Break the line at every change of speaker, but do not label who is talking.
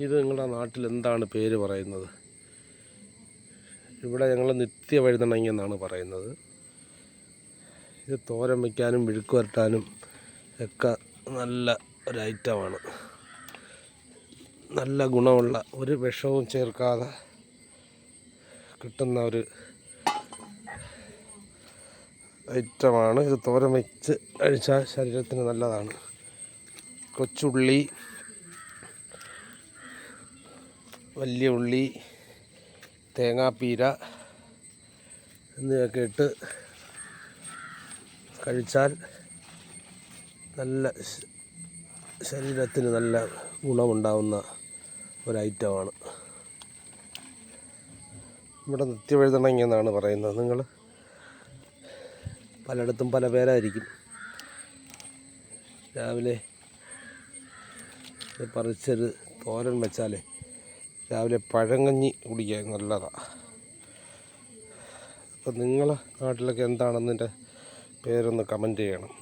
ഇത് നിങ്ങളുടെ നാട്ടിൽ എന്താണ് പേര് പറയുന്നത്? ഇവിടെ ഞങ്ങൾ നിത്യവഴുതണങ്ങ എന്നാണ് പറയുന്നത്. ഇത് തോരൻ വയ്ക്കാനും മെഴുക്ക് വരട്ടാനും ഒക്കെ നല്ല ഒരു ഐറ്റമാണ്. നല്ല ഗുണമുള്ള, ഒരു വിഷവും ചേർക്കാതെ കിട്ടുന്ന ഒരു ഐറ്റമാണ്. ഇത് തോരൻ വെച്ച് കഴിച്ചാൽ ശരീരത്തിന് നല്ലതാണ്. കൊച്ചുള്ളി, വലിയ ഉള്ളി, തേങ്ങാപ്പീര എന്നിവയൊക്കെ ഇട്ട് കഴിച്ചാൽ നല്ല ശരീരത്തിന് നല്ല ഗുണമുണ്ടാകുന്ന ഒരൈറ്റമാണ്. ഇവിടെ നിത്യവഴുതണങ്ങ എന്നാണ് പറയുന്നത്. നിങ്ങൾ പലയിടത്തും പല പേരായിരിക്കും. രാവിലെ പറിച്ചൊരു തോരൻ വെച്ചാൽ രാവിലെ പഴങ്കഞ്ഞി കുടിക്കാൻ നല്ലതാണ്. അപ്പം നിങ്ങളെ നാട്ടിലൊക്കെ എന്താണെന്നതിൻ്റെ പേരൊന്ന് കമൻറ്റ് ചെയ്യണം.